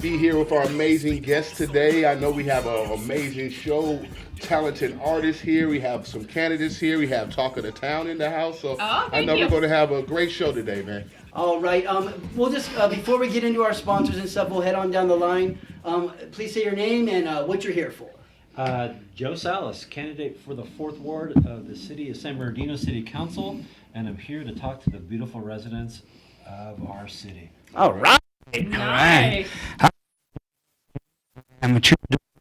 Be here with our amazing guest today. I know we have an amazing show, talented artists here. We have some candidates here. We have Talk of the Town in the house. So I know we're going to have a great show today, man. All right. We'll just before we get into our sponsors and stuff, we'll head on down the line. Please say your name and what you're here for. Joe Salas, candidate for the 4th Ward of the City of San Bernardino City Council, and I'm here to talk to the beautiful residents of our city. All right. Nice. I'm a true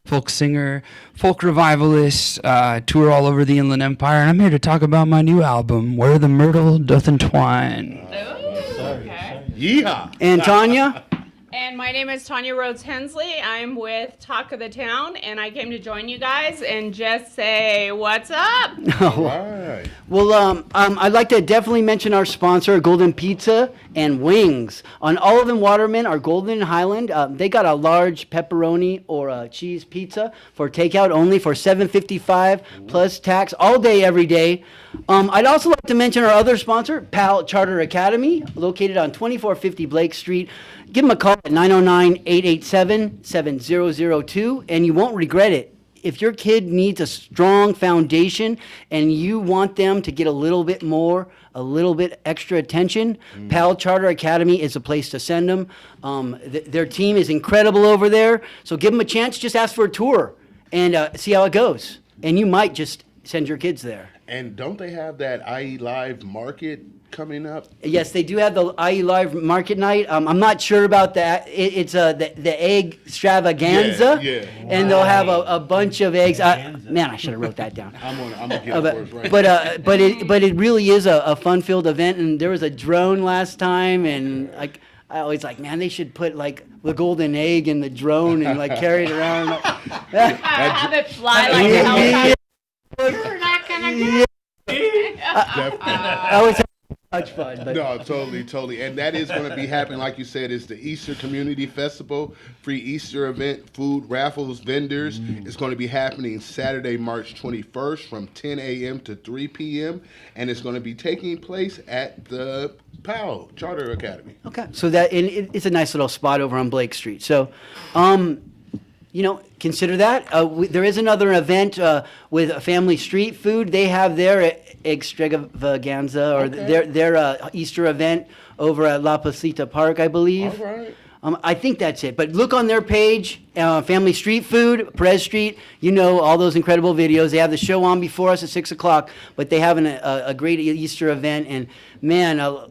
folk singer, folk revivalist, tour all over the Inland Empire, and I'm here to talk about my new album, Where the Myrtle Doth Entwine. Okay. Yeehaw. And Tanya? And my name is Tanya Rhodes Hensley. I'm with Talk of the Town, and I came to join you guys and just say, what's up? All right. Well, I'd like to definitely mention our sponsor, Golden Pizza and Wings. On Olive and Waterman, our Golden Highland, they got a large pepperoni or a cheese pizza for takeout only for $7.55 plus tax all day, every day. I'd also like to mention our other sponsor, PAL Charter Academy, located on 2450 Blake Street. Give them a call at 909-887-7002, and you won't regret it. If your kid needs a strong foundation and you want them to get a little bit more, a little bit extra attention, PAL Charter Academy is a place to send them. Their team is incredible over there, so give them a chance. Just ask for a tour and see how it goes. And you might just send your kids there. And don't they have that IE Live market coming up? Yes, they do have the IE Live Market Night. I'm not sure about that. It's the egg extravaganza, Yeah. And they'll have a bunch of eggs. Man, I should have wrote that down. I'm gonna get it first, right? But it really is a fun-filled event. And there was a drone last time, and I always man, they should put the golden egg in the drone and carry it around. Have it fly like a helicopter. You're not gonna get Definitely. I always have much fun. But. No, totally. And that is going to be happening, like you said, it's the Easter Community Festival, free Easter event, food, raffles, vendors. It's going to be happening Saturday, March 21st from 10 a.m. to 3 p.m. And it's going to be taking place at the PAL Charter Academy. Okay, so it's a nice little spot over on Blake Street. So, consider that. There is another event with Family Street Food. They have their extravaganza or their Easter event over at La Placita Park, I believe. All right. I think that's it. But look on their page, Family Street Food, Perez Street. All those incredible videos. They have the show on before us at 6 o'clock, but they have a great Easter event. And, man, I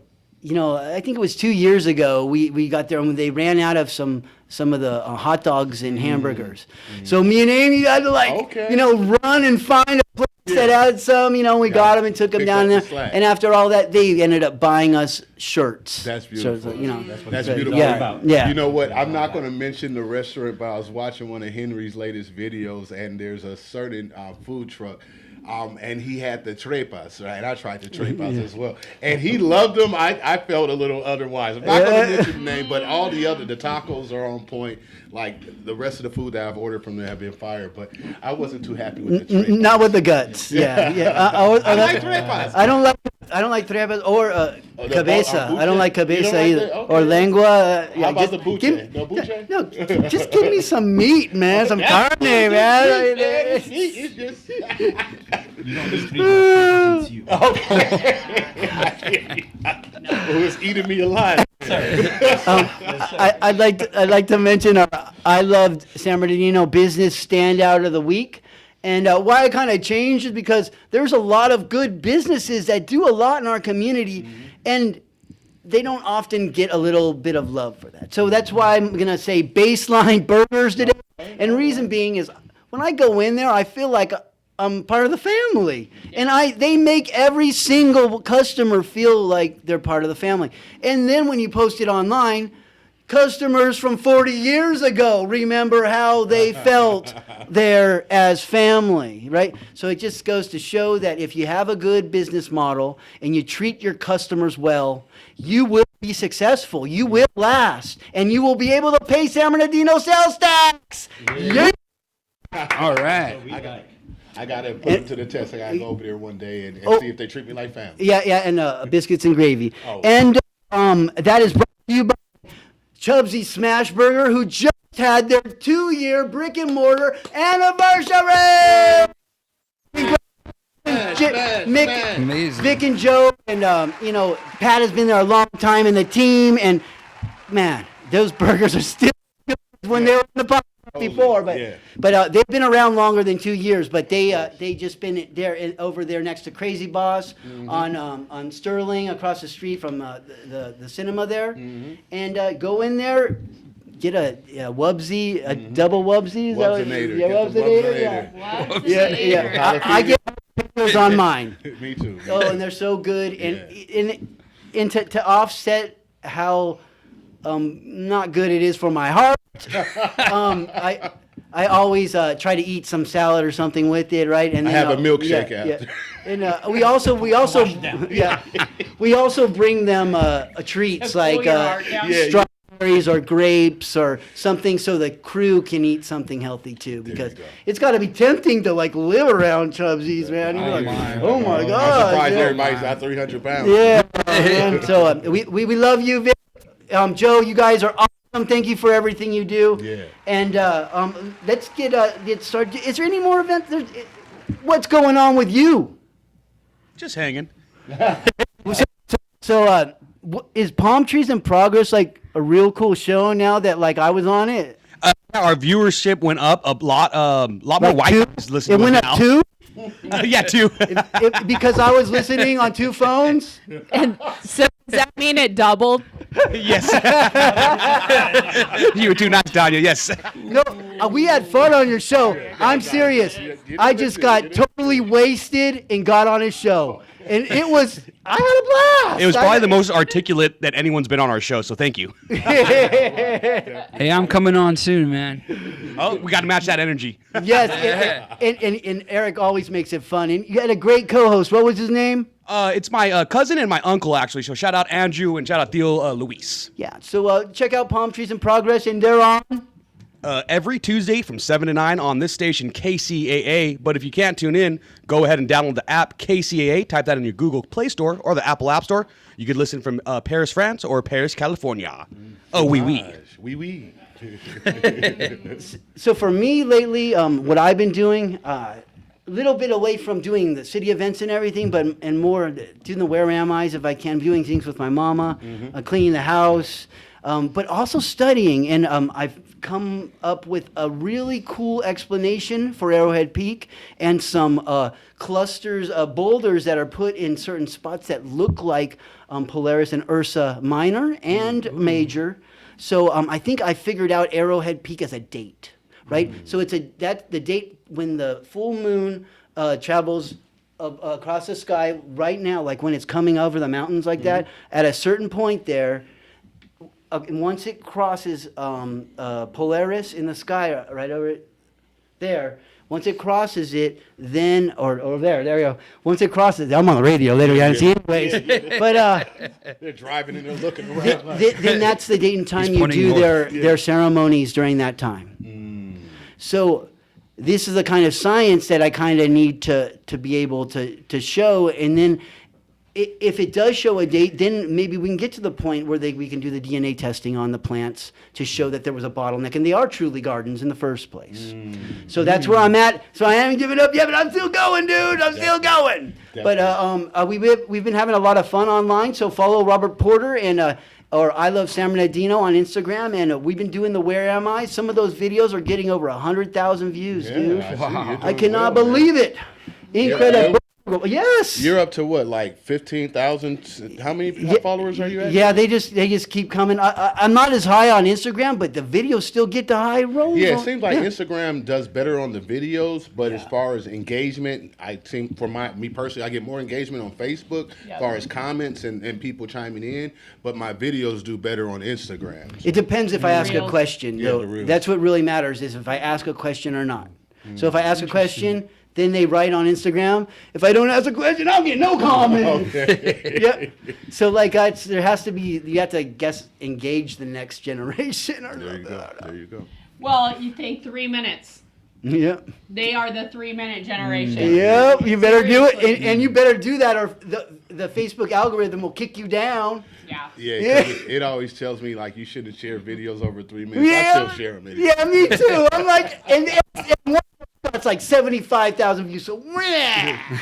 think it was 2 years ago we got there and they ran out of some of the hot dogs and hamburgers. So me and Amy had to run and find a place that had some. We got them and took them down there. And after all that, they ended up buying us shirts. That's beautiful. So, that's beautiful. Yeah. You know what? I'm not going to mention the restaurant, but I was watching one of Henry's latest videos, and there's a certain food truck. And he had the tripas, right? I tried the tripas as well. And he loved them. I felt a little otherwise. I'm not going to mention the name, but all the tacos are on point. Like the rest of the food that I've ordered from them have been fire, but I wasn't too happy with the tripas. Not with the guts. Yeah. I like tripas. I don't like tripas or cabeza. I don't like cabeza like either. that? Okay. Or lengua. How about the buche? No buche? No, just give me some meat, man. Some carne, man. It's just... You don't need 3 more you. Okay. Who's eating me alive? I'd like to mention our I Loved San Bernardino Business Standout of the Week. And why I kind of changed is because there's a lot of good businesses that do a lot in our community, and they don't often get a little bit of love for that. So that's why I'm going to say Baseline Burgers today. And reason being is when I go in there, I feel like I'm part of the family. And they make every single customer feel like they're part of the family. And then when you post it online, customers from 40 years ago remember how they felt there as family, right? So it just goes to show that if you have a good business model and you treat your customers well, you will be successful, you will last, and you will be able to pay San Bernardino sales tax. Yeah. All right. I got to put them to the test. I got to go over there one day and see if they treat me like family. Yeah, and biscuits and gravy. Oh. And that is brought to you by Chubsy Smash Burger, who just had their 2-year brick and mortar anniversary. Mick, Amazing. Vic and Joe, and Pat has been there a long time in the team, and man, those burgers are still good when they were in the box before, but they've been around longer than 2 years. But they just been there over there next to Crazy Boss on Sterling across the street from the cinema there, and go in there. Get a Wubsy, a double Wubsy. Wubsinator. Wubsinator. Yeah. I get pictures on mine. Me too. Oh, and they're so good, and to offset how not good it is for my heart, I always try to eat some salad or something with it, right? And I then, have a milkshake yeah. after. And we also bring them treats like strawberries or grapes or something, so the crew can eat something healthy too. Because it's got to be tempting to like live around Chubsies, man. You're like, oh my God! I'm surprised everybody's not 300 pounds. Yeah, man. So we love you, Vic. Joe, you guys are awesome. Thank you for everything you do. Yeah. And let's get started. Is there any more events? What's going on with you? Just hanging. So, is Palm Trees in Progress like a real cool show now that like I was on it? Our viewership went up a lot. More white guys listening. It went now. up 2? Yeah, 2. Because I was listening on 2 phones? And so does that mean it doubled? Yes. You were too nice, Tanya. Yes. No, we had fun on your show. I'm serious. I just got totally wasted and got on his show. And I had a blast. It was probably the most articulate that anyone's been on our show, so thank you. Hey, I'm coming on soon, man. Oh, we got to match that energy. Yes, and Eric always makes it fun. And you had a great co-host. What was his name? It's my cousin and my uncle, actually. So shout out Andrew and shout out Theo Luis. Yeah, so check out Palm Trees in Progress, and they're on. Every Tuesday from 7 to 9 on this station, KCAA. But if you can't tune in, go ahead and download the app KCAA. Type that in your Google Play Store or the Apple App Store. You could listen from Paris, France, or Paris, California. Oh, oui, oui. Oui, oui. So for me lately, what I've been doing, a little bit away from doing the city events and everything, and more doing the Where Am I's if I can, doing things with my mama, cleaning the house, but also studying. And I've come up with a really cool explanation for Arrowhead Peak and some clusters of boulders that are put in certain spots that look like Polaris and Ursa Minor and Major. So I think I figured out Arrowhead Peak as a date, right? So it's the date when the full moon travels across the sky right now, like when it's coming over the mountains like that. At a certain point there, and once it crosses Polaris in the sky, right over it there. Once it crosses it, then or there we go. Once it crosses, I'm on the radio later. You haven't seen it, anyways. But They're driving and they're looking around. then that's the date and time He's you pointing do north. their ceremonies during that time. So this is the kind of science that I kind of need to be able to show, and then if it does show a date, then maybe we can get to the point where we can do the DNA testing on the plants to show that there was a bottleneck, and they are truly gardens in the first place. So that's where I'm at. So I haven't given up yet, but I'm still going, dude. I'm still going. But we've been having a lot of fun online. So follow Robert Porter and or I Love San Bernardino on Instagram, and we've been doing the Where Am I? Some of those videos are getting over 100,000 views, dude. I cannot believe it. Incredible. Yes. You're up to what, like 15,000? How many followers are you at? Yeah, they just keep coming. I'm not as high on Instagram, but the videos still get the high rolls. Yeah, it seems like Instagram does better on the videos, but as far as engagement, I think for me personally, I get more engagement on Facebook as far as comments and people chiming in, but my videos do better on Instagram. It depends if I ask a Reels. question. Yeah, though. the reels. That's what really matters, is if I ask a question or not. So if I ask a question, then they write on Instagram. If I don't ask a question, I'll get no comment. Okay. Yeah. So like there has to be, you have to engage the next generation. Or There you go. There you go. Well, you take 3 minutes. Yep. They are the 3-minute generation. Yep. You better do it, Seriously. and you better do that, or the Facebook algorithm will kick you down. Yeah. Yeah, 'cause it always tells me like you shouldn't share videos over 3 minutes. I Yeah. still share them. Yeah, me too. I'm like, and one it's like 75,000 views. So,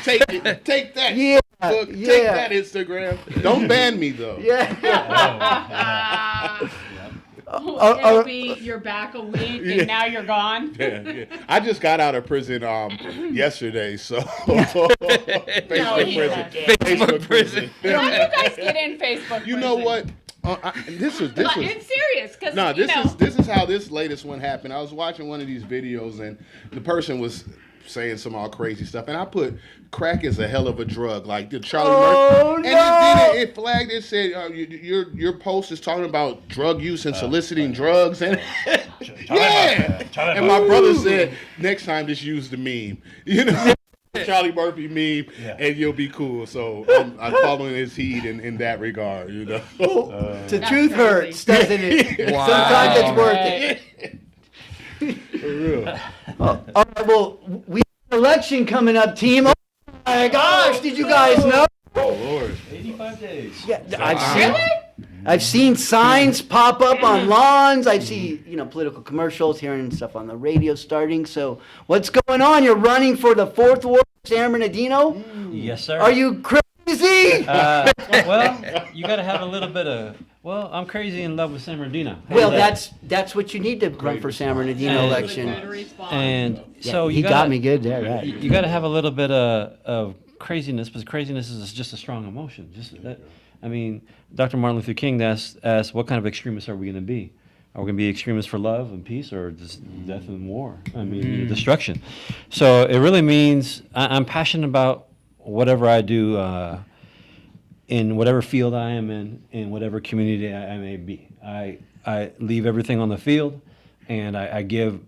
Take it, take that. Yeah, Facebook, yeah. Take that, Instagram. Don't ban me though. yeah. It'll be you're back a week and now you're gone. Yeah. I just got out of prison yesterday, so Facebook prison. Facebook prison. How do you guys get in Facebook? You know prison? what? This was It's serious because no. This is how this latest one happened. I was watching one of these videos and the person was saying some all crazy stuff, and I put crack is a hell of a drug, like the Charlie Murphy, and then it flagged. It said your post is talking about drug use and soliciting drugs, and yeah. And my brother said next time just use the meme, you know. Charlie Murphy meme, and you'll be cool. So I'm following his heat in that regard, you know. The truth hurts, doesn't it? Wow. Sometimes it's worth it. For real. All right, well, we have an election coming up, team. Oh my gosh, did you guys know? Oh Lord. 85 days. Yeah, I've seen signs pop up on lawns. I've seen, political commercials, hearing stuff on the radio starting. So what's going on? You're running for the 4th Ward, San Bernardino? Yes, sir. Are you crazy? Well, you got to have a little bit of. Well, I'm crazy in love with San Bernardino. Well, that's what you need to run for San Bernardino And- election. Good response. And Yeah, so he you got me good there, right? You got to have a little bit of craziness, because craziness is just a strong emotion. Dr. Martin Luther King asked, what kind of extremists are we going to be? Are we going to be extremists for love and peace, or just death and war? Destruction. So it really means I'm passionate about whatever I do in whatever field I am in whatever community I may be. I leave everything on the field, and I give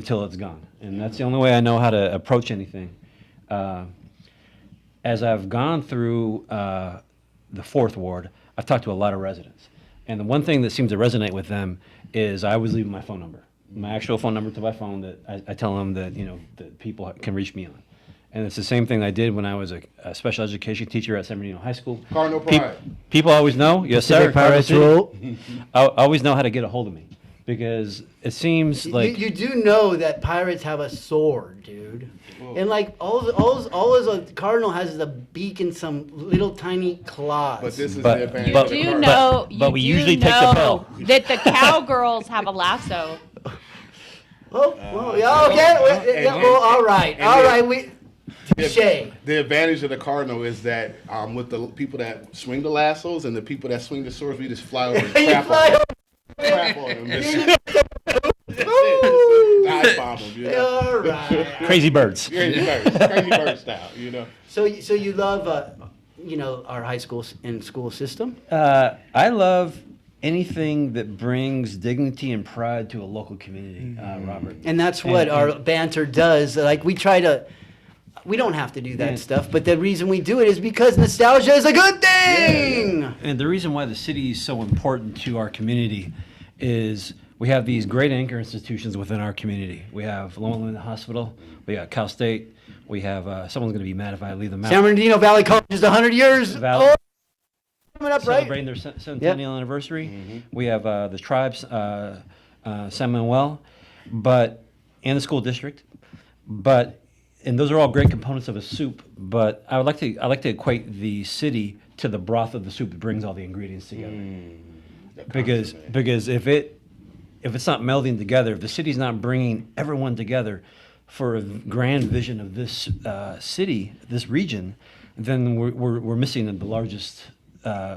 till it's gone. And that's the only way I know how to approach anything. As I've gone through the 4th Ward, I've talked to a lot of residents. And the one thing that seems to resonate with them is I always leave my phone number, my actual phone number to my phone that I tell them that, that people can reach me on. And it's the same thing I did when I was a special education teacher at San Bernardino High School. Cardinal Pride. People always know, yes sir, Pirates Cardinal rule. City. I always know how to get a hold of me, because it seems like you do know that pirates have a sword, dude. And like all a cardinal has is a beak and some little tiny claws. But this is But- the advantage. but- of the You card. know, but we usually take the pill. that the cowgirls have a lasso. Oh, well, yeah, okay. All right. The advantage of the cardinal is that with the people that swing the lassos and the people that swing the swords, we just fly over and You fly crap on them. Just dive bomb them, you know? All right. crazy birds. Crazy bird style, you know. So you love, our high school and school system? I love anything that brings dignity and pride to a local community, Robert. And that's what our banter does. Like we don't have to do that stuff, but the reason we do it is because nostalgia is a good thing. And the reason why the city is so important to our community is we have these great anchor institutions within our community. We have Loma Linda Hospital, we got Cal State, we have, someone's going to be mad if I leave them out. San Bernardino Valley College is 100 years Valley- old. Coming up, right? Celebrating their centennial anniversary. We have the tribes, San Manuel, and the school district, and those are all great components of a soup. But I like to equate the city to the broth of the soup that brings all the ingredients together. Because if it's not melding together, if the city's not bringing everyone together for a grand vision of this city, this region, then we're missing the largest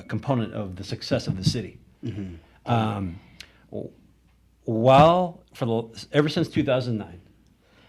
component of the success of the city. Ever since 2009,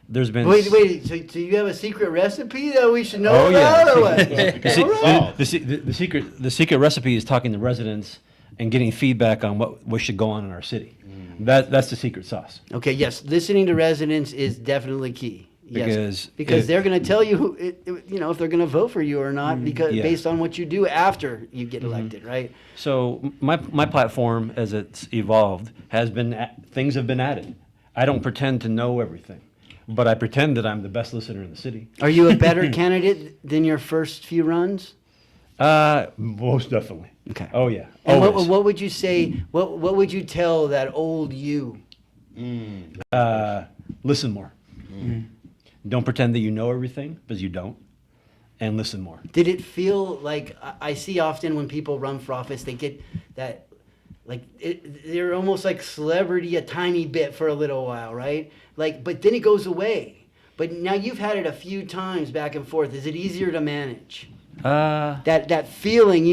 there's been Wait. So you have a secret recipe that we should know Oh, yeah. about, or what? The secret recipe is talking to residents and getting feedback on what should go on in our city. That's the secret sauce. Okay. Yes, listening to residents is definitely key. Yes, Because they're going to tell you, if they're going to vote for you or not, because Yeah. based on what you do after you get elected, right? So my platform, as it's evolved, has been things have been added. I don't pretend to know everything. but I pretend that I'm the best listener in the city. Are you a better candidate than your first few runs? Most definitely. Okay. Oh yeah. And Always. what would you say? What would you tell that old you? Listen more. Don't pretend that you know everything, because you don't, and listen more. Did it feel like I see often when people run for office, they get that, like they're almost like celebrity a tiny bit for a little while, right? Like, but then it goes away. But now you've had it a few times back and forth. Is it easier to manage? That feeling,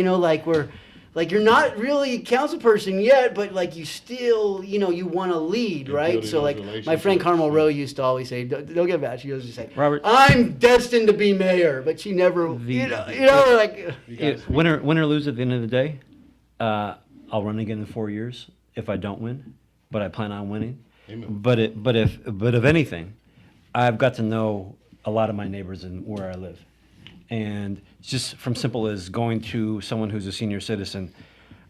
like you're not really a council person yet, but like you still, you want to lead, You're right? building So those like my friend relationships. Carmel Rowe used to always say, don't get mad. She always just say, Robert. I'm destined to be mayor, but she never, like. Win or lose at the end of the day, I'll run again in 4 years if I don't win, but I plan on winning. Amen. But if anything, I've got to know a lot of my neighbors and where I live, and just from simple as going to someone who's a senior citizen,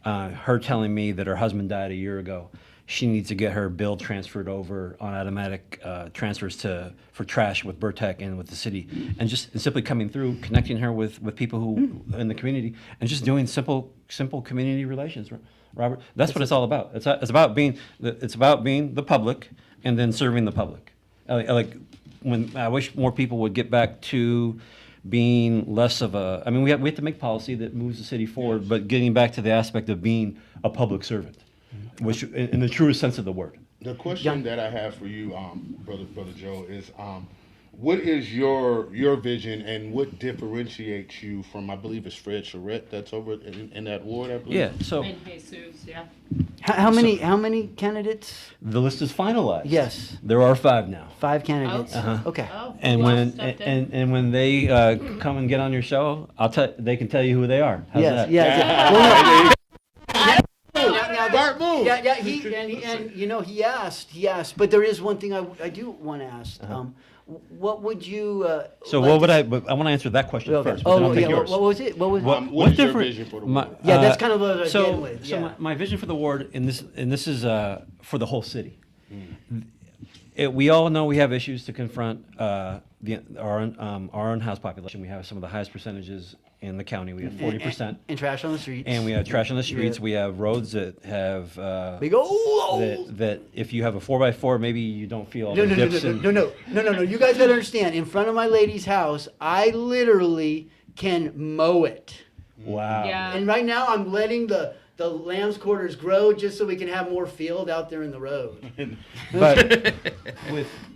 her telling me that her husband died a year ago. She needs to get her bill transferred over on automatic transfers for trash with Burtec and with the city, and simply coming through, connecting her with people who in the community, and just doing simple community relations. Robert, that's what it's all about. It's about being the public and then serving the public. When I wish more people would get back to being less of a. I mean, we have to make policy that moves the city forward, but getting back to the aspect of being a public servant, which in the truest sense of the word. The question that I have for you, brother Joe, is what is your vision and what differentiates you from, I believe it's Fred Charette that's over in that ward, I believe? Yeah. So And Jesus, yeah. How many candidates? the list is finalized. Yes. There are 5 now. 5 candidates. Okay. Oh, And well, when stepped in. and when they come and get on your show, they can tell you who they are. How's Yes. that? Yes. Well, no. Bart Moon. Yeah. He asked. But there is one thing I do want to ask. What would you? So like what would to- I? But I want to answer that question Okay. first. But then I'll take yeah. yours. What was it? What was? What is your different- vision for the my- ward? Yeah, that's kind of what I was so, getting with, So yeah. my vision for the ward, and this is for the whole city. We all know we have issues to confront our own-house population. We have some of the highest percentages in the county. We have 40%. And trash on the streets. And we have trash on the streets. Yeah. We have roads that have Big old. that if you have a 4x4, maybe you don't feel all No, the no, no, dips. no, and- no, no, no, no, no. You guys gotta understand. In front of my lady's house, I literally can mow it. Wow. Yeah. And right now, I'm letting the lamb's quarters grow just so we can have more field out there in the road. But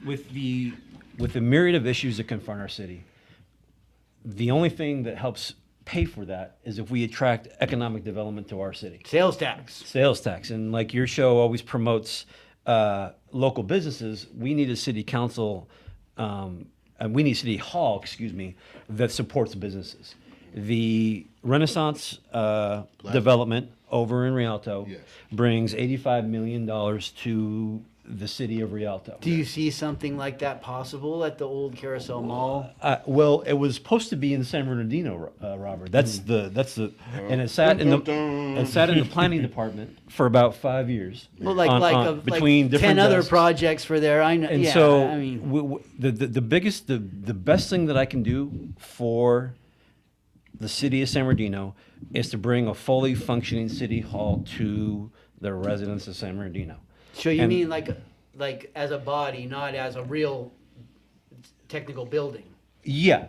with the myriad of issues that confront our city, the only thing that helps pay for that is if we attract economic development to our city. Sales tax. Sales tax. And like your show always promotes local businesses, we need a city council, and we need city hall, that supports businesses. The Renaissance development over in Rialto Yes. brings $85 million to the city of Rialto. Do you see something like that possible at the old Carousel Mall? Well, it was supposed to be in San Bernardino, Robert. That's the and it sat in the planning department for about 5 years. Well, between different 10 other desks. projects for there. I know. And yeah, so I mean, the best thing that I can do for the city of San Bernardino is to bring a fully functioning city hall to the residents of San Bernardino. so you and- mean like as a body, not as a real technical building? Yeah,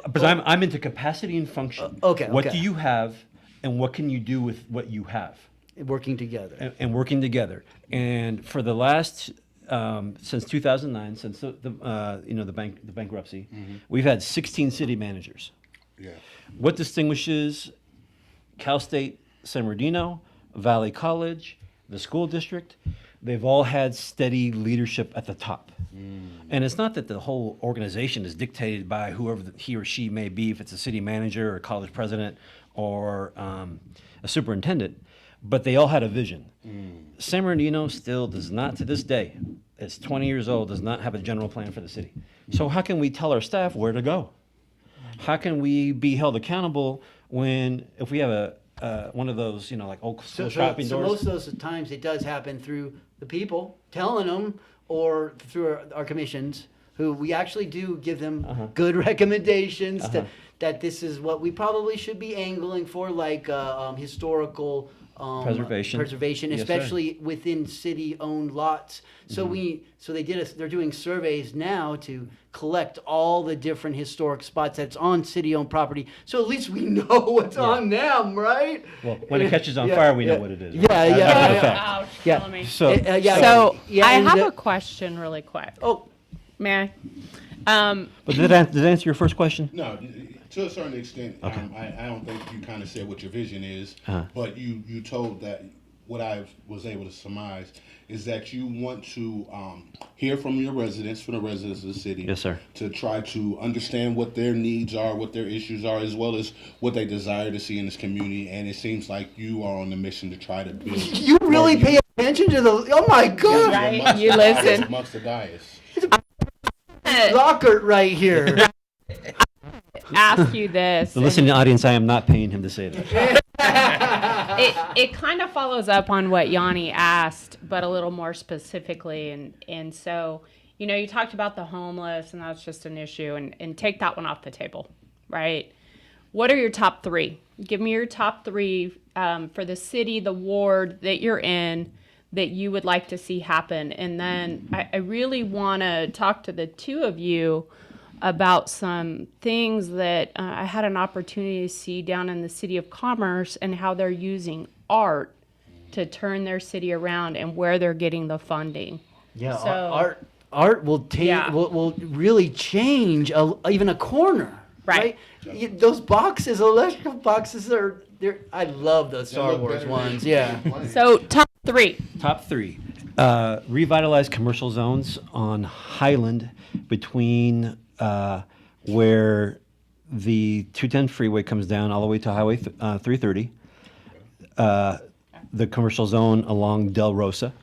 because I'm into capacity and function. Okay, What okay. do you have, and what can you do with what you have? Working together. And working together. And for the last since 2009, since the bankruptcy, we've had 16 city managers. Yeah. What distinguishes Cal State San Bernardino, Valley College, the school district? They've all had steady leadership at the top. And it's not that the whole organization is dictated by whoever he or she may be, if it's a city manager or a college president or a superintendent, but they all had a vision. San Bernardino still does not, to this day, it's 20 years old, does not have a general plan for the city. So how can we tell our staff where to go? How can we be held accountable if we have one of those, like old school shopping so doors? most of those times it does happen through the people telling them or through our commissions. who we actually do give them good recommendations that this is what we probably should be angling for, like historical Preservation. Yes, sir. especially within city-owned lots. So they're doing surveys now to collect all the different historic spots that's on city-owned property. So at least we know what's on them, right? Well, when it catches on fire, we know what it is. Yeah, As a yeah, matter of yeah. fact. Ouch, Yeah. killing me. So, So yeah, I and have the- a question really quick. Oh, May I? but did that answer your first question? No, to a certain extent, I don't think you kind of said what your vision is, but you told that what I was able to surmise is that you want to hear from your residents, from the residents of the city. Yes, sir. To try to understand what their needs are, what their issues are, as well as what they desire to see in this community. And it seems like you are on the mission to try to build. you really pay attention to the. Oh my God, Right, amongst you the listen. dais, amongst the dais. Lockhart right here. Ask you this. The listening audience, I am not paying him to say that. It kind of follows up on what Yanni asked, but a little more specifically. And so, you talked about the homeless, and that's just an issue, and take that one off the table, right? What are your top three? Give me your top three for the city, the ward that you're in, that you would like to see happen. And then I really want to talk to the two of you about some things that I had an opportunity to see down in the City of Commerce and how they're using art to turn their city around and where they're getting the funding. Yeah, So- art will take Yeah. will really change even a corner, Right. Those boxes, electrical boxes I love those They Star look Wars better ones. than Yeah. playing. So top three. Top three. Revitalized commercial zones on Highland between where the 210 freeway comes down all the way to Highway 330. The commercial zone along Del Rosa,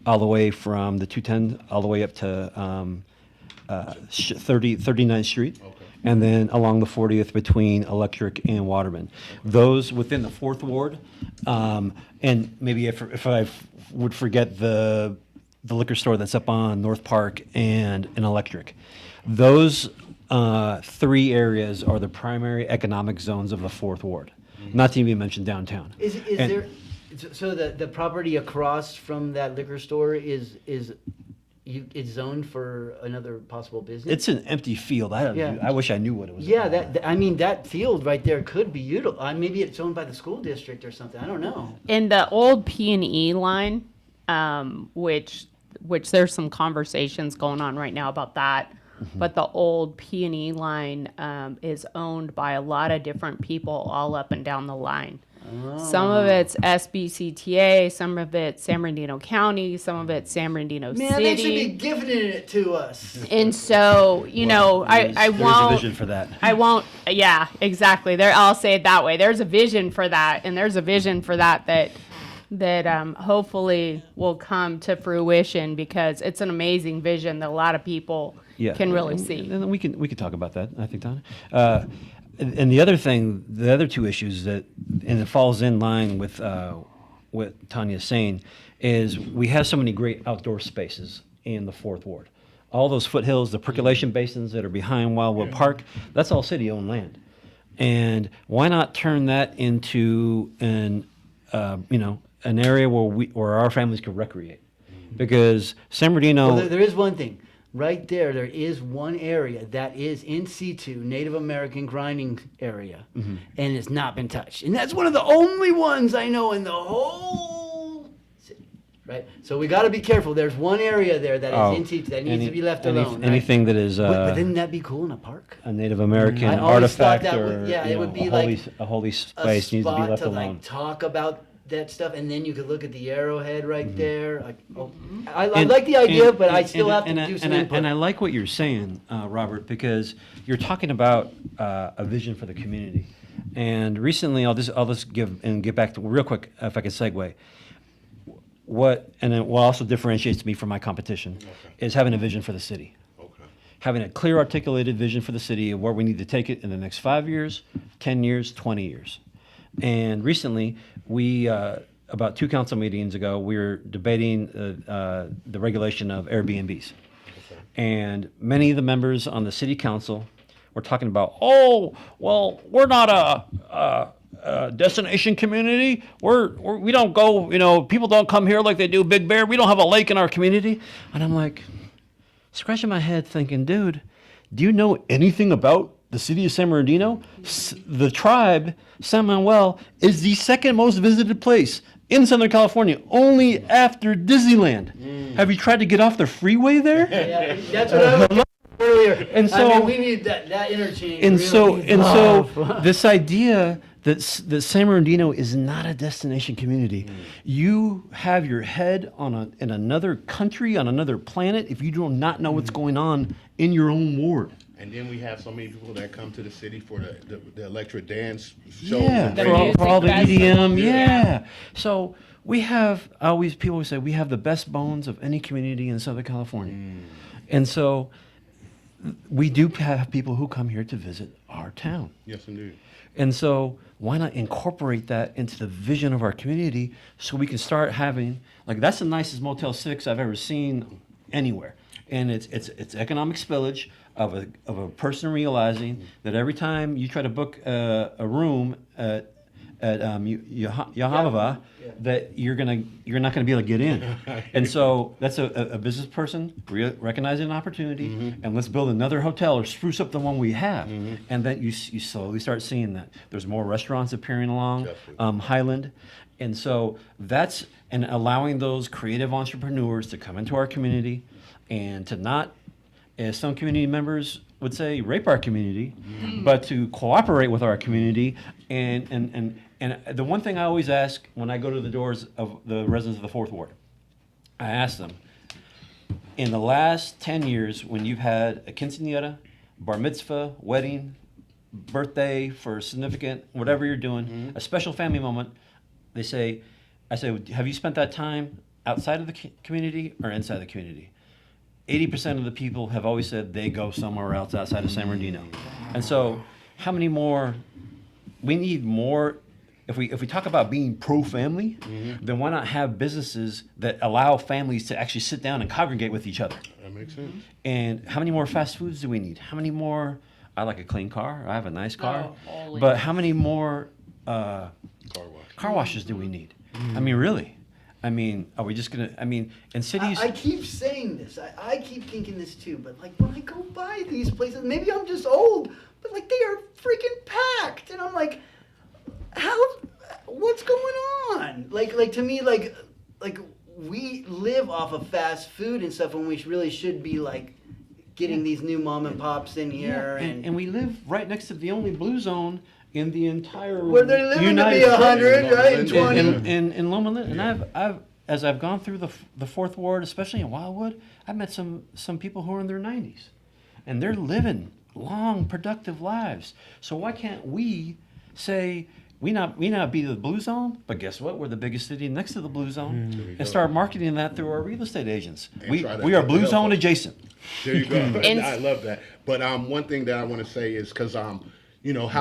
all the way from the 210 all the way up to 39th Street. And then along the 40th between Electric and Waterman. Those within the 4th Ward. And maybe if I would forget the liquor store that's up on North Park and an Electric. Those three areas are the primary economic zones of the 4th Ward. Not to even mention downtown. Is And- there? So the property across from that liquor store is it's zoned for another possible business. It's an empty field. Yeah. I wish I knew what it was. Yeah, about. I mean that field right there could be utilized. Maybe it's owned by the school district or something. I don't know. In the old P&E line, which there's some conversations going on right now about that, but the old P&E line is owned by a lot of different people all up and down the line. Some of it's SBCTA, some of it's San Bernardino County, some of it's San Bernardino Man, City. they should be giving it to us. And so, I There's won't. a vision for that. I won't. Yeah, exactly. I'll say it that way. There's a vision for that, and there's a vision for that hopefully will come to fruition because it's an amazing vision that a lot of people can really see. And we can talk about that. I think, Donna. And the other thing, the other two issues and it falls in line with what Tanya's saying, is we have so many great outdoor spaces in the 4th Ward. All those foothills, the percolation basins that are behind Wildwood Park, that's all city-owned land. And why not turn that into an area where our families could recreate? Because San Bernardino. Well, there is one thing. Right there is one area that is in situ, Native American grinding area, and it's not been touched. And that's one of the only ones I know in the whole city, right? So we got to be careful. There's one area there that is in situ that needs to be left alone. Right? Anything that is but didn't that be cool in a park? a Native American I always thought artifact that or would- yeah, it would be a holy A space needs to be spot left to alone. like talk about that stuff, and then you could look at the arrowhead right there. I And- like the idea, and- but I and- still have and to I- do some and I- input. And I like what you're saying, Robert, because you're talking about a vision for the community. And recently, I'll just get back to real quick, if I can segue. What also differentiates me from my competition is having a vision for the city. Having a clear, articulated vision for the city of where we need to take it in the next 5 years, 10 years, 20 years. And recently, we about 2 council meetings ago, we were debating the regulation of Airbnbs. And many of the members on the city council were talking about, oh, well, we're not a destination community. We don't go, people don't come here like they do Big Bear. We don't have a lake in our community. And I'm like, scratching my head thinking, dude, do you know anything about the city of San Bernardino? The tribe, San Manuel, is the second most visited place in Southern California, only after Disneyland. Have you tried to get off the freeway there? Yeah, that's what I was earlier. And so we need that interchange. And really so this idea that San Bernardino is not a destination community. You have your head in another country, on another planet, if you do not know what's going on in your own ward. And then we have so many people that come to the city for the electric dance shows. Yeah, and for all the EDM, Yeah. yeah. So we have, people always say, we have the best bones of any community in Southern California. And so we do have people who come here to visit our town. Yes, indeed. And so why not incorporate that into the vision of our community so we can start having, that's the nicest Motel 6 I've ever seen anywhere. And it's economic spillage of a person realizing that every time you try to book a room at Yahavava, that you're not gonna be able to get in. And so that's a business person recognizing an opportunity, and let's build another hotel or spruce up the one we have. And then you slowly start seeing that there's more restaurants appearing along Highland. And so and allowing those creative entrepreneurs to come into our community and to not, as some community members would say, rape our community, but to cooperate with our community. And the one thing I always ask when I go to the doors of the residents of the Fourth Ward, I ask them, in the last 10 years, when you've had a quinceañera, bar mitzvah, wedding, birthday for significant, whatever you're doing, a special family moment, I say, have you spent that time outside of the community or inside the community? 80% of the people have always said they go somewhere else outside of San Bernardino. And so how many more, we need more, if we talk about being pro-family, then why not have businesses that allow families to actually sit down and congregate with each other? That makes sense. And how many more fast foods do we need? How many more, I like a clean car, I have a nice car, holy. but how many more Car wash. car washes do we need? I mean, really? I mean, are we just gonna? In cities. I keep saying this. I keep thinking this too. But when I go by these places, maybe I'm just old, but they are freaking packed, and I'm like, what's going on? To me, we live off of fast food and stuff, when we really should be getting these new mom and pops in here, and we live right next to the only blue zone in the entire where they're living United to be States. 100, right? And 20. In Loma Linda. And as I've gone through the Fourth Ward, especially in Wildwood, I've met some people who are in their 90s, and they're living long, productive lives. So why can't we say we not be the blue zone, but guess what? We're the biggest city next to the blue zone, and start marketing that through our real estate agents. We are blue zone adjacent. There you go. I love that. But one thing that I want to say is because how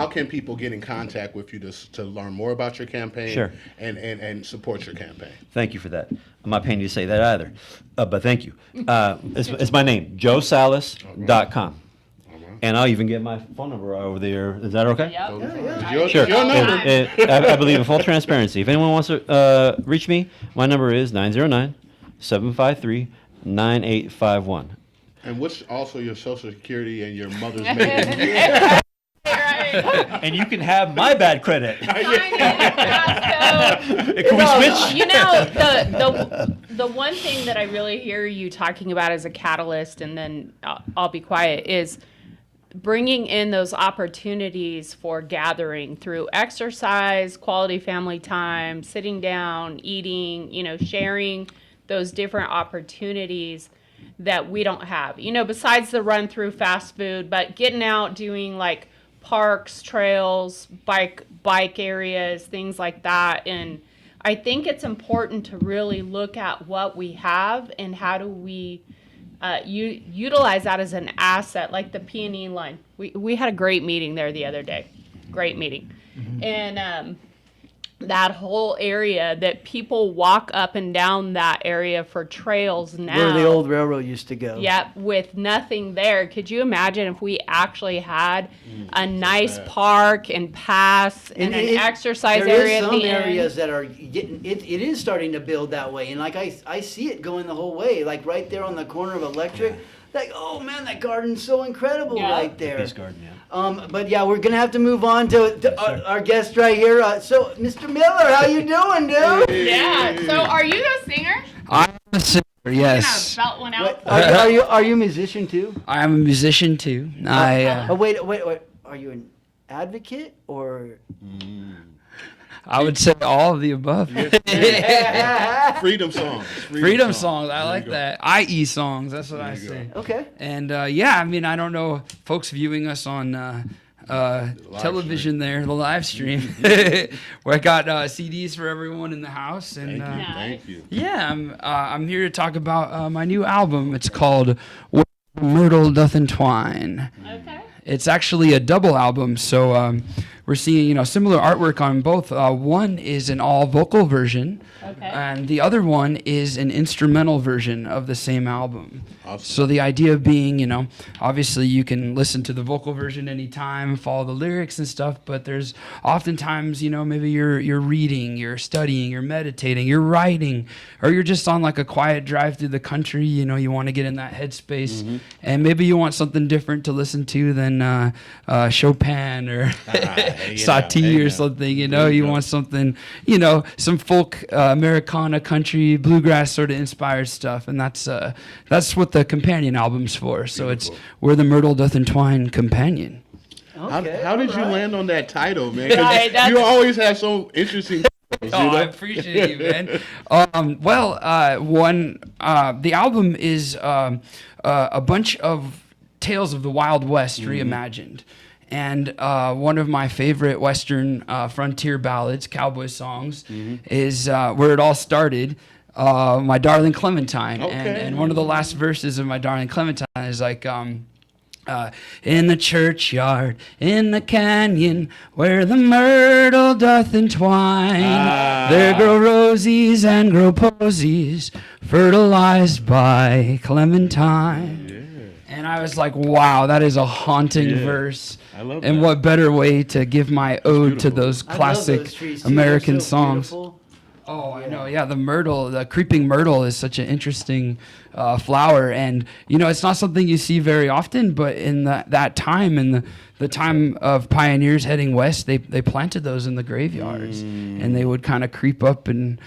can people get in contact with you to learn more about your campaign? Sure. and support your campaign? Thank you for that. I'm not paying you to say that either, but thank you. It's my name, joesalas.com. And I'll even get my phone number over there. Is that okay? Yep. Sure. Your number. I believe in full transparency. If anyone wants to reach me, my number is 909-753-9851. And what's also your social security and your mother's maiden name? And you can have my bad credit. Can we switch? The one thing that I really hear you talking about as a catalyst, and then I'll be quiet, is bringing in those opportunities for gathering through exercise, quality family time, sitting down, eating, sharing those different opportunities that we don't have. Besides the run through fast food, but getting out, doing parks, trails, bike areas, things like that. And I think it's important to really look at what we have and how do we utilize that as an asset, like the P&E line. We had a great meeting there the other day. Great meeting. And that whole area that people walk up and down that area for trails now. Where the old railroad used to go. Yep, with nothing there. Could you imagine if we actually had a nice park and paths and an exercise area There at is the some end? areas that are getting it is starting to build that way, and like I see it going the whole way, like right there on the corner of Electric. Like, oh man, that garden's so incredible right there. Peace Garden, yeah. But yeah, we're gonna have to move on to our guest right here. So, Mr. Miller, how you doing, dude? Yeah. So, are you a singer? I'm a singer, yes. Belt one out. Are you a musician too? I am a musician too. Wait. Are you an advocate or? I would say all of the above. Freedom songs. Freedom songs. I like that. IE songs. That's what I say. Okay. And yeah, I mean, I don't know, folks viewing us on television there, the live stream, where I got CDs for everyone in the house. And Thank you. yeah, I'm here to talk about my new album. It's called Where Myrtle Doth Entwine. Okay. It's actually a double album, so we're seeing similar artwork on both. One is an all vocal version, and the other one is an instrumental version of the same album. Awesome. So the idea being, obviously you can listen to the vocal version anytime, follow the lyrics and stuff, but there's oftentimes, maybe you're reading, you're studying, you're meditating, you're writing, or you're just on like a quiet drive through the country. You want to get in that headspace, and maybe you want something different to listen to than Chopin or Satie or something. You want something, some folk, Americana, country, bluegrass sort of inspired stuff, and that's what the companion album's for. So it's Where the Myrtle Doth Entwine Companion. Okay. How did you land on that title, man? 'Cause Right, that's- you always have so interesting. I appreciate you, man. The album is a bunch of tales of the Wild West reimagined. And one of my favorite Western frontier ballads, cowboy songs, is where it all started. My Darling Clementine. And one of the last verses of My Darling Clementine is like, in the churchyard, in the canyon, where the myrtle doth entwine, there grow rosies and grow posies, fertilized by Clementine. And I was like, wow, that is a haunting verse. I love and that. what better way to give my ode to those I love classic those trees, too. American They're so songs. beautiful. Oh, I know. Yeah, the creeping myrtle is such an interesting flower, and it's not something you see very often. But in that time, in the time of pioneers heading west, they planted those in the graveyards, and they would kind of creep up and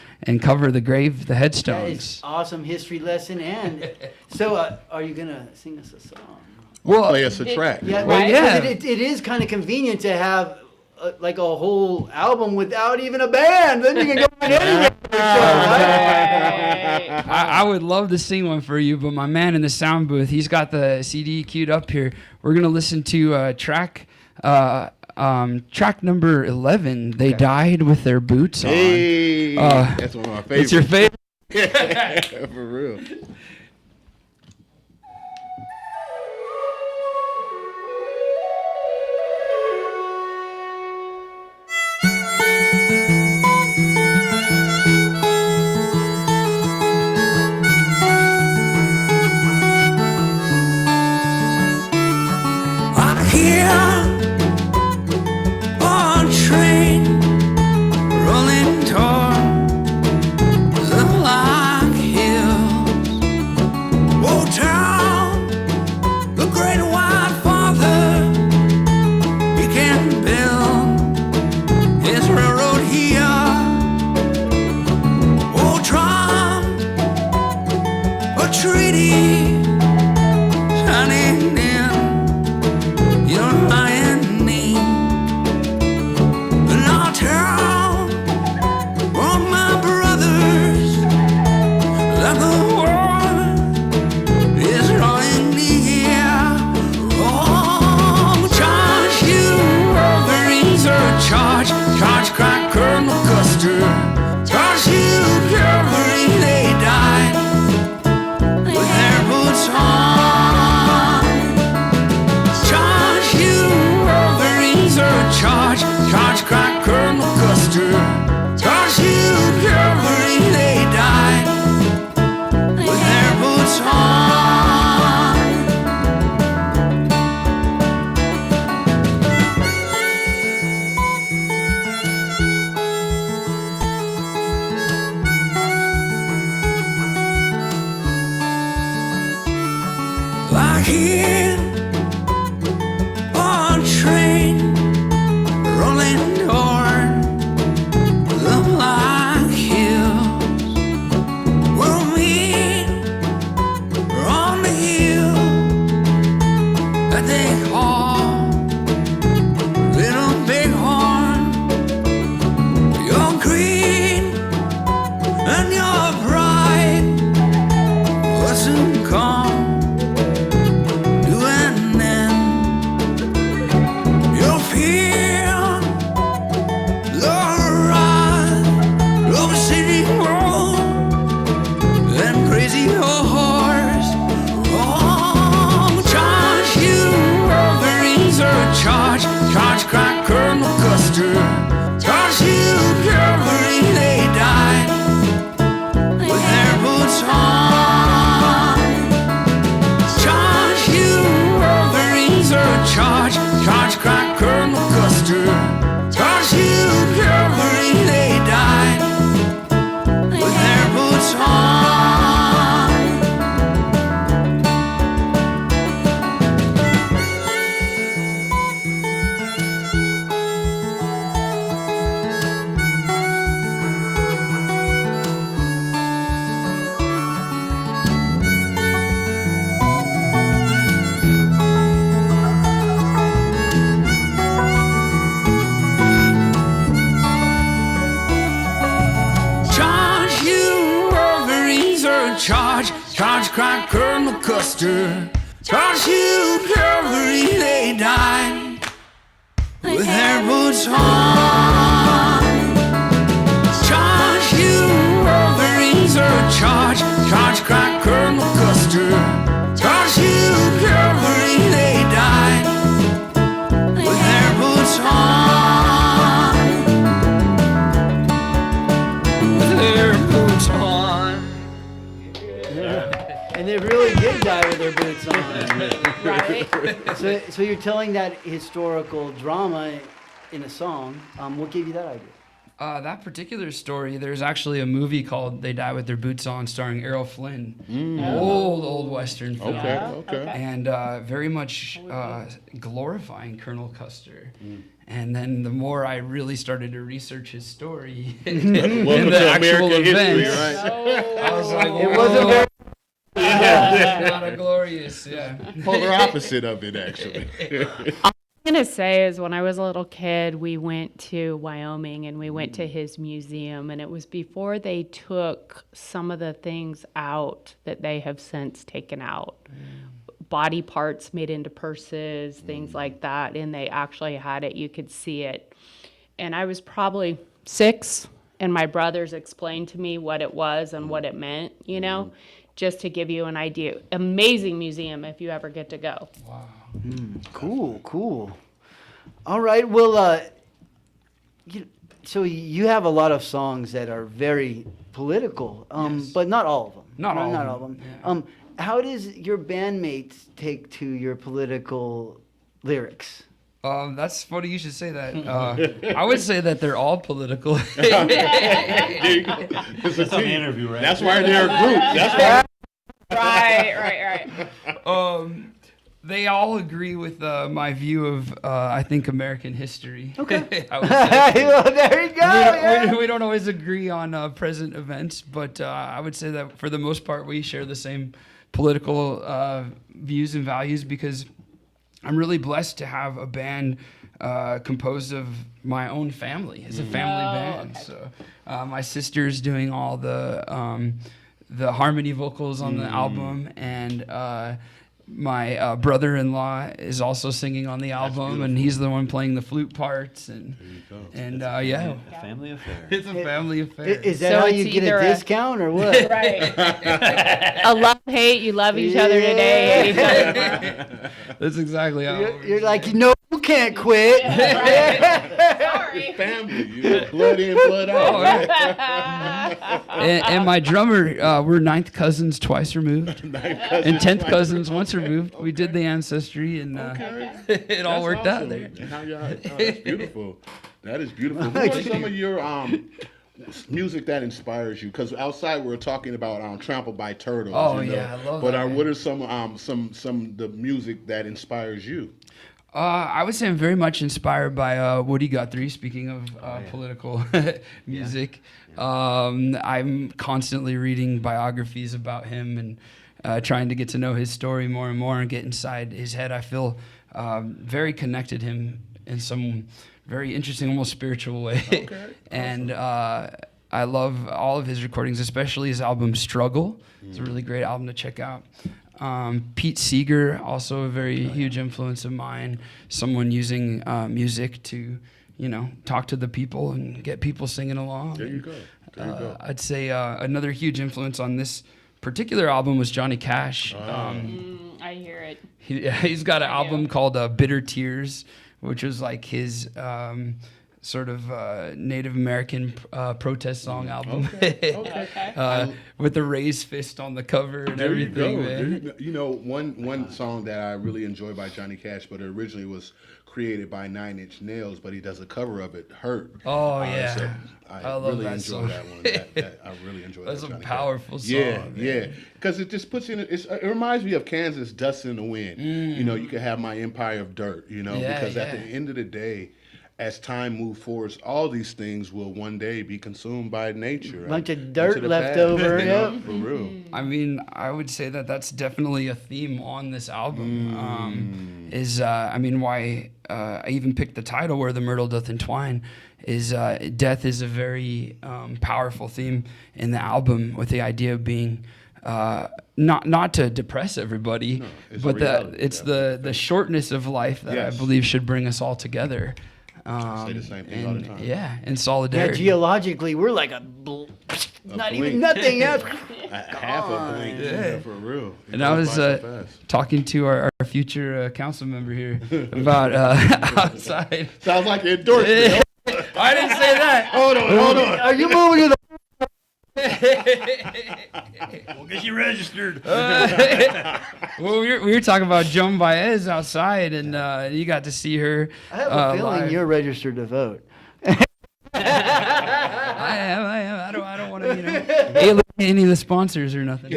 cover the That is headstones. awesome history lesson. And so, are you gonna sing us a song? Well, Play us a track. Yeah, Well, right. yeah. It is kind of convenient to have like a whole album without even a band. Then you can go on anywhere. Right? I would love to sing one for you, but my man in the sound booth, he's got the CD queued up here. We're gonna listen to track number 11. They died with their boots on. Hey, that's one of my favorites. It's your favorite. For real. I hear one train rolling toward the Black Hills. hear a train rolling toward the Black Hills. We'll meet on the hill that they call Little Bighorn. Your greed and your pride will soon come to an end. You'll feel the wrath of a city road and crazy horse. Oh, charge you, Wolverines are a charge. Charge crack Colonel Custer. Charge you, cavalry, they died with their boots on. Charge you, Wolverines are a charge. Charge crack Colonel Custer. Charge you, cavalry, they died with their boots on. Charge you, Wolverines are a charge. Charge crack Colonel Custer. Charge you, cavalry, they died with their boots on. Charge you, Wolverines are a charge. Charge crack Colonel Custer. Charge you, cavalry, they died with their boots on. With their boots on. And they really did die with their boots on. Right? So you're telling that historical drama in a song. What gave you that idea? That particular story, there's actually a movie called They Die With Their Boots On starring Errol Flynn. Old Western film. Okay. And very much glorifying Colonel Custer. And then the more I really started to research his story and Welcome the to actual American history, events, right? I was like, It wasn't very. not a glorious, Polar opposite of it, actually. I'm going to say is when I was a little kid, we went to Wyoming and we went to his museum, and it was before they took some of the things out that they have since taken out. Body parts made into purses, things like that, and they actually had it. You could see it. And I was probably 6, and my brothers explained to me what it was and what it meant, you know, just to give you an idea. Amazing museum if you ever get to go. Cool. All right. Well, so you have a lot of songs that are very political, Yes. but not all of them. Not all Not of all of them, them. How does your bandmates take to your political lyrics? That's funny you should say that. I would say that they're all political. It's That's an interview, right? That's why they're a group. That's why. Right. They all agree with my view of, I think, American history. Okay. I would say. Well, there you go. We don't always agree on present events, but I would say that for the most part, we share the same political views and values because I'm really blessed to have a band composed of my own family. It's a family band. So my sister's doing all the harmony vocals on the album, and my brother-in-law is also singing on the album, and he's the one playing the flute parts. And yeah, A family affair. it's a family affair. Is that So how it's you get either a a- discount or what? Right. A love-hate, you love each other today. That's exactly how. You're like, no, you can't quit. Sorry. Family, you know, blood in, blood out. And my drummer, we're ninth cousins twice removed, and 10th cousins once removed. We did the ancestry, and it all worked out there. And how y'all, that's beautiful. That is beautiful. Who are some of your music that inspires you? Because outside we're talking about "Trampled by Turtles." Oh, you know? yeah, I love But that, man. what are some of the music that inspires you? I would say I'm very much inspired by Woody Guthrie. Speaking of political music, I'm constantly reading biographies about him and trying to get to know his story more and more and get inside his head. I feel very connected him in some very interesting, almost spiritual way. Okay, And I love all of his recordings, especially his album Struggle. It's a really great album to check out. Pete Seeger, also a very huge influence of mine. Someone using music to, talk to the people and get people singing along. There you go. There you go. I'd say another huge influence on this particular album was Johnny Cash. I hear it. He's got an album called Bitter Tears, which was like his sort of Native American protest song album. Okay. With the raised fist on the cover and There you everything, go. man. You know, one song that I really enjoy by Johnny Cash, but it originally was created by 9 Inch Nails, but he does a cover of it, "Hurt." Oh, yeah. So I love really that enjoy song. that one. I really enjoy That's that. a Johnny powerful Cash. song, Yeah, man. yeah. Because it just puts it reminds me of Kansas, "Dust in the Wind." You know, you can have "My Empire of Dirt," Yeah, because at yeah. the end of the day, as time moves forward, all these things will one day be consumed by nature. Right? Bunch of dirt Into the left past, over, you know, yep. for real. I mean, I would say that that's definitely a theme on this album. Why I even picked the title "Where the Myrtle Doth Entwine" is death is a very powerful theme in the album, with the idea of being not to depress everybody, it's but a reality, it's the shortness of life that Yes. I believe should bring us all together. Say the same thing all the time. Yeah, in Yeah, solidarity. geologically, we're like not even nothing else. Half a blink, yeah, for real. It And I goes was by so fast. talking to our future council member here about outside. Sounds like an endorsement. I didn't say that. Hold on. Are you moving to the? We'll get you registered. Well, we were talking about Joan Baez outside, and you got to see her. I have a feeling live. you're registered to vote. I am. I don't want to, alienate any of the sponsors or nothing.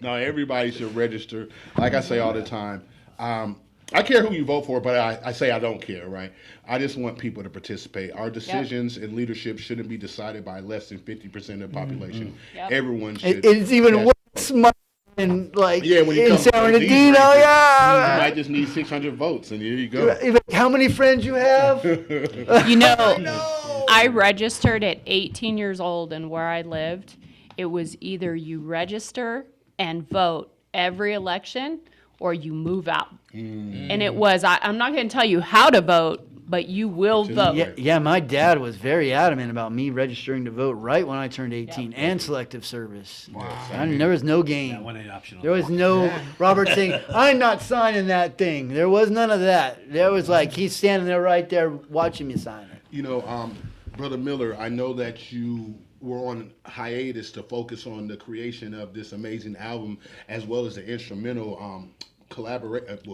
No, everybody should register. Like I say all the time, I care who you vote for, but I say I don't care, right? I just want people to participate. Our decisions in leadership shouldn't be decided by less than 50% of the population. Yep. Everyone should. It's even yes. worse in like Yeah, when you in come San to these Bernardino. races, Yeah. You might just need 600 votes, and here you go. Even how many friends you have? You know, I registered at 18 years old, and where I lived, it was either you register and vote every election, or you move out. And it was, I'm not going to tell you how to vote, but you will vote. Yeah, my dad was very adamant about me registering to vote right when I turned 18 and selective service. Wow. There was no game. One ain't optional. There was no Robert saying, I'm not signing that thing. There was none of that. There was like, he's standing there right there watching me sign it. You know, Brother Miller, I know that you were on hiatus to focus on the creation of this amazing album, as well as the instrumental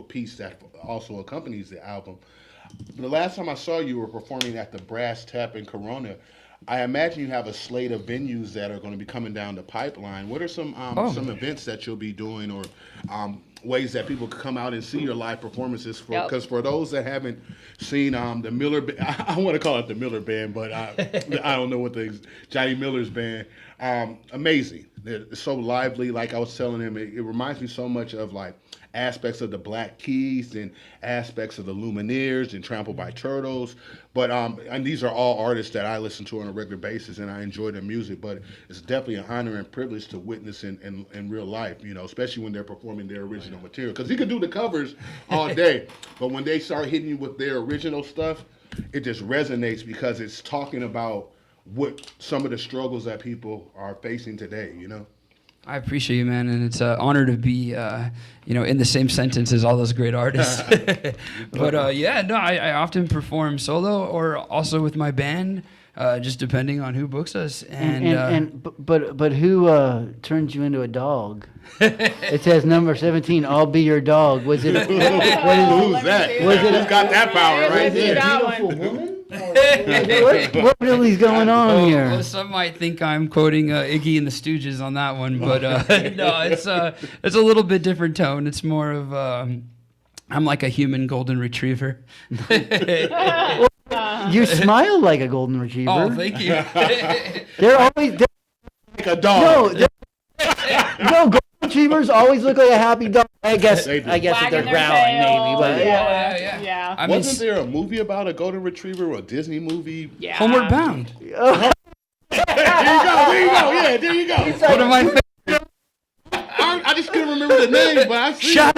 piece that also accompanies the album. The last time I saw you were performing at the Brass Tap in Corona. I imagine you have a slate of venues that are going to be coming down the pipeline. What are some events that you'll be doing, or ways that people can come out and see your live performances? Because for those that haven't seen the Miller, I want to call it the Miller Band, but I don't know what Johnny Miller's band. Amazing. It's so lively. Like I was telling him, it reminds me so much of like aspects of the Black Keys and aspects of the Lumineers and Trampled by Turtles. But and these are all artists that I listen to on a regular basis, and I enjoy their music. But it's definitely an honor and privilege to witness in real life, especially when they're performing their original material. Because he can do the covers all day, but when they start hitting you with their original stuff, it just resonates because it's talking about what some of the struggles that people are facing today, I appreciate you, man, and it's an honor to be, in the same sentence as all those great artists. But I often perform solo or also with my band, just depending on who books us. But who turned you into a dog? It says number 17. I'll be your dog. Was it? Who's that? Was it? Who's got that power right Let's see there? that Beautiful one. woman? Or What really is going on here? Well, some might think I'm quoting Iggy and the Stooges on that one, but no, it's a little bit different tone. It's more of I'm like a human golden retriever. You smile like a golden retriever. Oh, thank you. They're always Like a dog. no. Golden retrievers always look like a happy dog. I guess They do. that they're Wagging their growling tail. maybe, but Yeah. I mean, Wasn't there a movie about a golden retriever or a Disney movie? Yeah. Homeward Bound. There you go. Yeah, there you go. One of my I just couldn't remember the name, but I see. Yeah.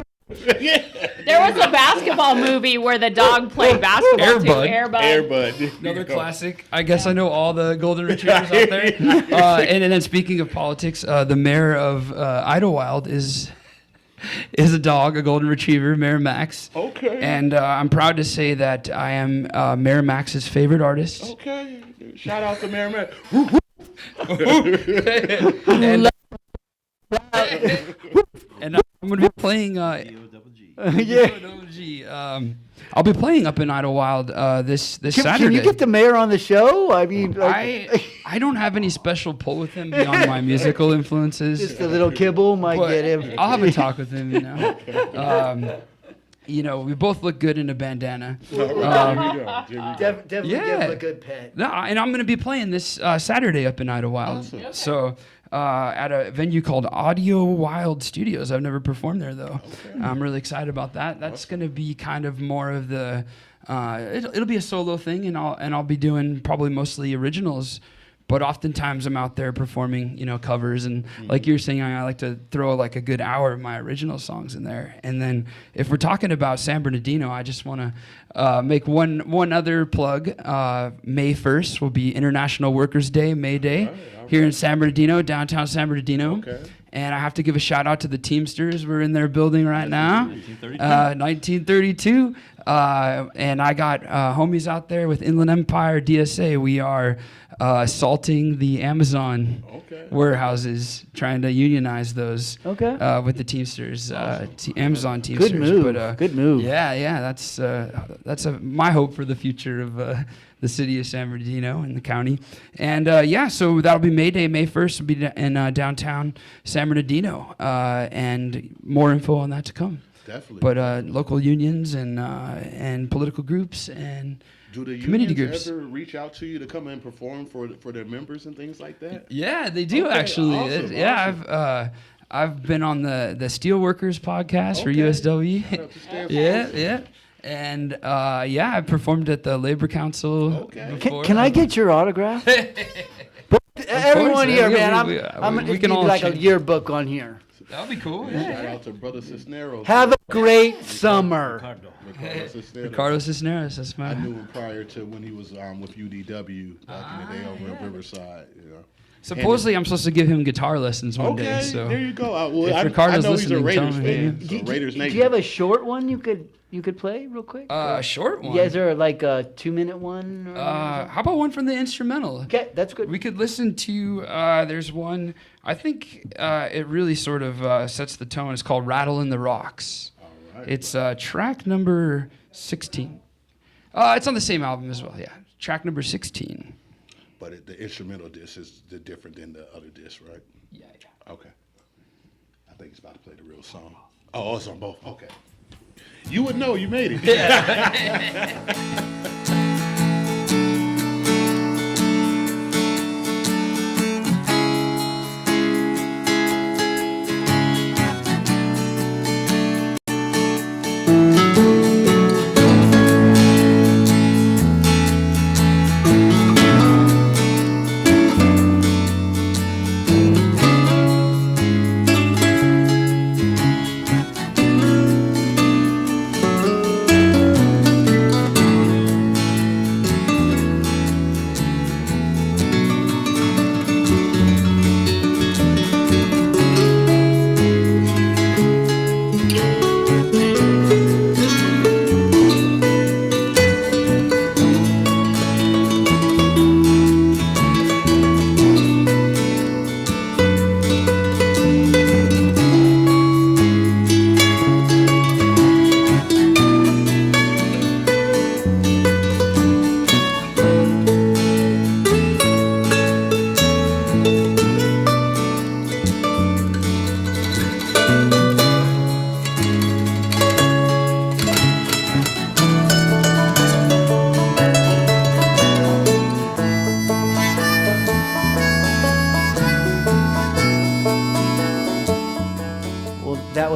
There was a basketball movie where the dog played basketball too. Airbud. Airbud. Another classic. I guess I know all the golden retrievers out there. And then speaking of politics, the mayor of Idlewild is a dog, a golden retriever, Mayor Max. Okay. And I'm proud to say that I am Mayor Max's favorite artist. Okay. Shout out to Merrimack. And I'm going to be playing. I'll be playing up in Idlewild this Saturday. can you get the mayor on the show? I mean, like, I don't have any special pull with him beyond my musical influences. just a little kibble might But get him. I'll have a talk with him, we both look good in a bandana. Definitely give him a good pet. No, and I'm going to be playing this Saturday up in Idlewild. So at a venue called Audio Wild Studios. I've never performed there though. I'm really excited about that. That's going to be kind of more of the. It'll be a solo thing, and I'll be doing probably mostly originals. But oftentimes I'm out there performing, covers, and like you're saying, I like to throw like a good hour of my original songs in there. And then if we're talking about San Bernardino, I just want to make one other plug. May 1st will be International Workers' Day, May Day, here in San Bernardino, downtown San Bernardino. Okay. And I have to give a shout out to the Teamsters. We're in their building right now. 1932. And I got homies out there with Inland Empire, DSA. We are assaulting the Amazon warehouses, trying to unionize those with the Teamsters, Amazon Teamsters. Good move. But, Good move. Yeah. That's my hope for the future of the city of San Bernardino and the county. And so that'll be May Day. May 1st will be in downtown San Bernardino. And more info on that to come. Definitely. But local unions and political groups and Do the community unions groups. ever reach out to you to come and perform for their members and things like that? Yeah, they do Okay, actually. awesome. I've been on the Steelworkers podcast for Okay. USW. Shout out to Stan Yeah. And I've performed at the Labor Council. Okay. before. Can I get your autograph? Everyone course, here, yeah, man. we I'm gonna can give you all like a change. yearbook on here. That'd be cool. Shout out to Brother Cisneros. Have a great summer. Ricardo Cisneros. Ricardo Cisneros, that's I my. knew him prior to when he was with UDW back in the day over at Riverside. Supposedly, I'm supposed to give him guitar lessons one Okay, day. So there you go. If I Ricardo's know he's a listening, tell Raiders him, fan. yeah. So Raiders Do Nation. you have a short one you could play real quick? Short one. Yeah, is there like a 2-minute one? Or How about one from the instrumental? okay, that's good. We could listen to. There's one. I think it really sort of sets the tone. It's called "Rattle in the Rocks." All right. It's track number 16. It's on the same album as well. Yeah, track number 16. But the instrumental disc is different than the other disc, right? Yeah. Okay. I think he's about to play the real song. Oh, it's on both. Okay. You would know. You made it.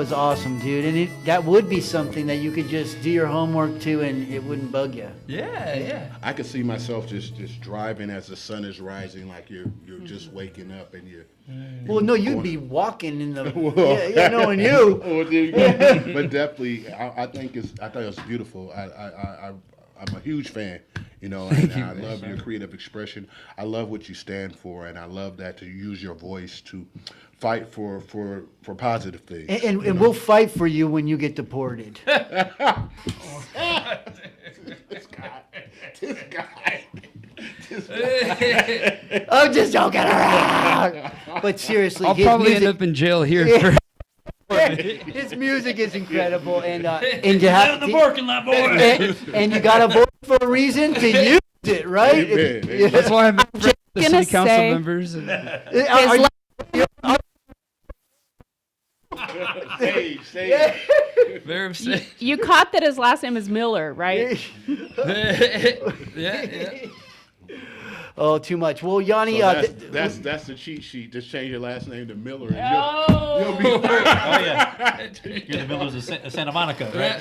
was awesome, dude. And that would be something that you could just do your homework to and it wouldn't bug you. Yeah. I could see myself just driving as the sun is rising, like you're just waking up and you're. Well, no, you'd be walking in the. Yeah, knowing you. Oh, there you go. But definitely, I think it was beautiful. I'm a huge fan, and I love your creative expression. I love what you stand for, and I love that you use your voice to fight for positive things. And we'll fight for you when you get deported. This guy. I'm just joking around. But seriously, I'll his probably music, end up in jail here. his music is incredible, and you have the parking lot, boy. and you got a voice for a reason to use it, right? Amen. That's why I'm friends with the gonna city council say- members. And Say. very upset. You caught that his last name is Miller, right? Yeah. Oh, too much. Well, Yanni, That's the cheat sheet. Just change your last name to Miller, and Oh. you'll be fine. Oh yeah, you're the Millers of Santa Monica, right?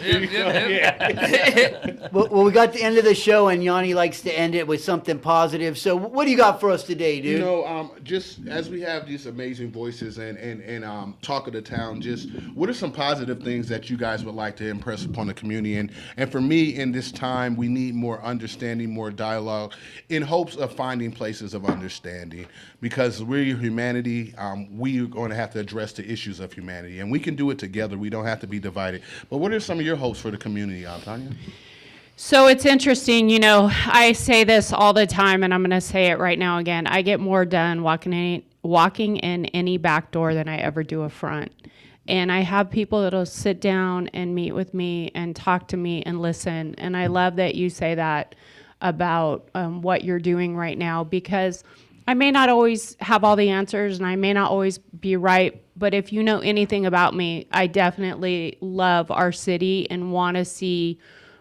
well, we got the end of the show, and Yanni likes to end it with something positive. So, what do you got for us today, dude? Just as we have these amazing voices and talk of the town, just what are some positive things that you guys would like to impress upon the community? And for me, in this time, we need more understanding, more dialogue, in hopes of finding places of understanding. Because we're humanity, we are going to have to address the issues of humanity, and we can do it together. We don't have to be divided. But what are some of your hopes for the community, Tanya? So it's interesting, I say this all the time, and I'm going to say it right now again. I get more done walking in any back door than I ever do a front. And I have people that'll sit down and meet with me and talk to me and listen. And I love that you say that about what you're doing right now, because I may not always have all the answers and I may not always be right, but if you know anything about me, I definitely love our city and want to see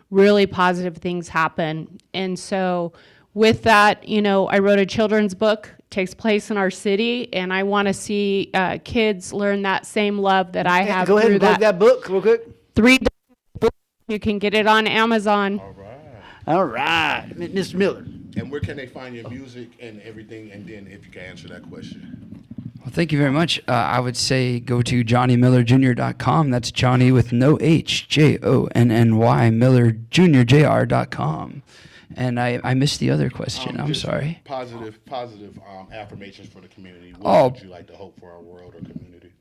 really positive things happen. And so with that, I wrote a children's book, takes place in our city, and I want to see kids learn that same love that I have. Go ahead through and plug that book real quick. 3 books. You can get it on Amazon. All right, Mr. Miller. And where can they find your music and everything? And then if you can answer that question. Well, thank you very much. I would say go to johnnymillerjr.com. That's Johnny with no H, JONNY, MillerJr.com. And I missed the other question. I'm Just sorry. Positive affirmations for the community. What would you like to hope for our world or community?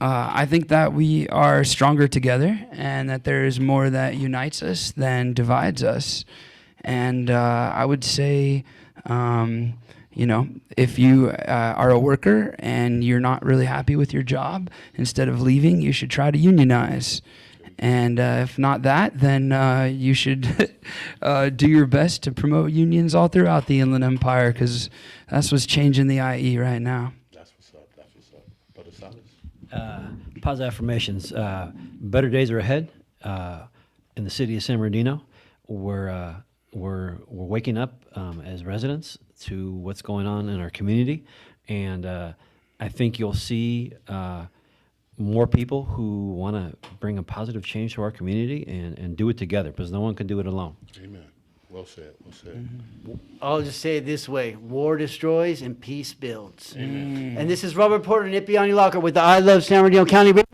I think that we are stronger together and that there is more that unites us than divides us. And I would say, if you are a worker and you're not really happy with your job, instead of leaving, you should try to unionize. And if not that, then you should do your best to promote unions all throughout the Inland Empire, because that's what's changing the IE right now. That's what's up. Brother Silas? Positive affirmations. Better days are ahead in the city of San Bernardino. We're waking up as residents to what's going on in our community, and I think you'll see more people who want to bring a positive change to our community and do it together, because no one can do it alone. Amen. Well said. I'll just say it this way: war destroys and peace builds. And this is Robert Porter and Ipiani Locker with the I Love San Bernardino County Radio.